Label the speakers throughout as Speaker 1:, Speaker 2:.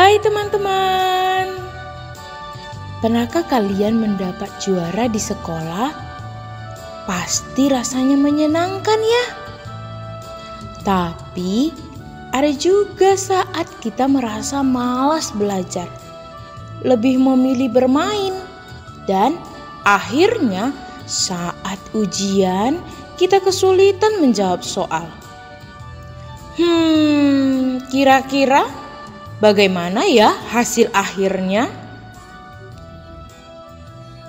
Speaker 1: Hai teman-teman, pernahkah kalian mendapat juara di sekolah? Pasti rasanya menyenangkan ya. Tapi ada juga saat kita merasa malas belajar, lebih memilih bermain, dan akhirnya saat ujian kita kesulitan menjawab soal. Kira-kira bagaimana ya hasil akhirnya?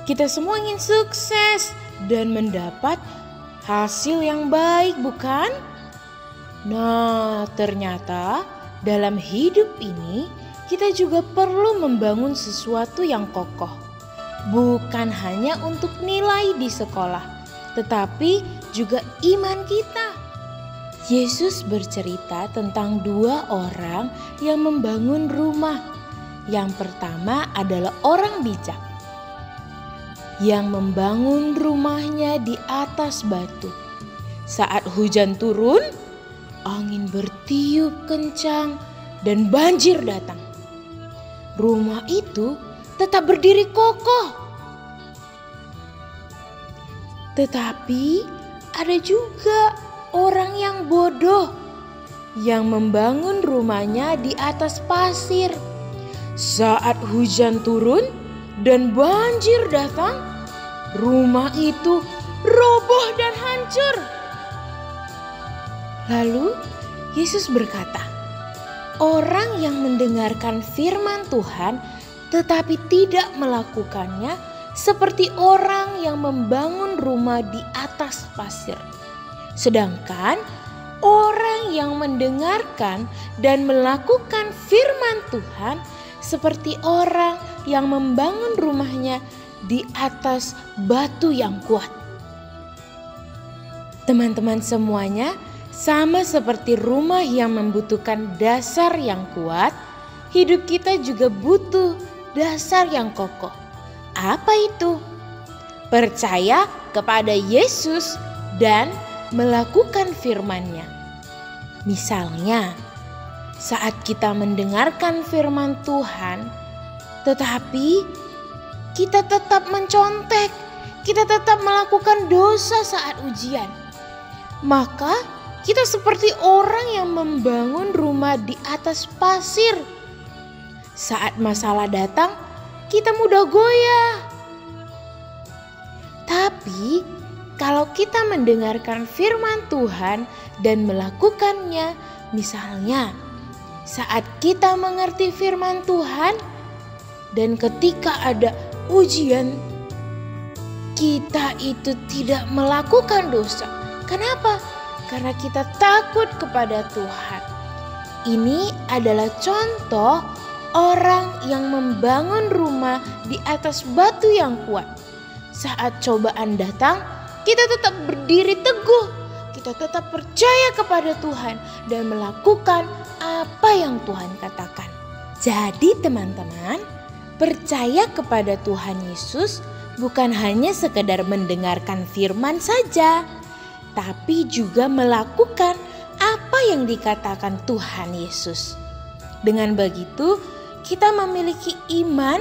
Speaker 1: Kita semua ingin sukses dan mendapat hasil yang baik, bukan? Nah, ternyata dalam hidup ini kita juga perlu membangun sesuatu yang kokoh. Bukan hanya untuk nilai di sekolah, tetapi juga iman kita. Yesus bercerita tentang dua orang yang membangun rumah. Yang pertama adalah orang bijak yang membangun rumahnya di atas batu. Saat hujan turun, angin bertiup kencang dan banjir datang. Rumah itu tetap berdiri kokoh. Tetapi ada juga orang yang bodoh yang membangun rumahnya di atas pasir. Saat hujan turun dan banjir datang, rumah itu roboh dan hancur. Lalu Yesus berkata, orang yang mendengarkan firman Tuhan tetapi tidak melakukannya seperti orang yang membangun rumah di atas pasir. Sedangkan orang yang mendengarkan dan melakukan firman Tuhan seperti orang yang membangun rumahnya di atas batu yang kuat. Teman-teman semuanya, sama seperti rumah yang membutuhkan dasar yang kuat, hidup kita juga butuh dasar yang kokoh. Apa itu? Percaya kepada Yesus dan melakukan firman-Nya. Misalnya, saat kita mendengarkan firman Tuhan, tetapi kita tetap mencontek, kita tetap melakukan dosa saat ujian, maka kita seperti orang yang membangun rumah di atas pasir. Saat masalah datang, kita mudah goyah. Tapi kalau kita mendengarkan firman Tuhan dan melakukannya, misalnya saat kita mengerti firman Tuhan dan ketika ada ujian, kita itu tidak melakukan dosa. Kenapa? Karena kita takut kepada Tuhan. Ini adalah contoh orang yang membangun rumah di atas batu yang kuat. Saat cobaan datang, kita tetap berdiri teguh, kita tetap percaya kepada Tuhan dan melakukan apa yang Tuhan katakan. Jadi teman-teman, percaya kepada Tuhan Yesus bukan hanya sekedar mendengarkan firman saja, tapi juga melakukan apa yang dikatakan Tuhan Yesus. Dengan begitu, kita memiliki iman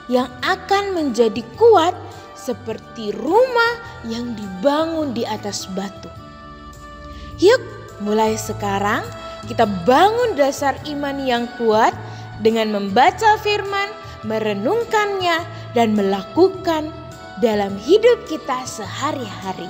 Speaker 1: yang akan menjadi kuat seperti rumah yang dibangun di atas batu. Yuk, mulai sekarang kita bangun dasar iman yang kuat dengan membaca firman, merenungkannya, dan melakukan dalam hidup kita sehari-hari.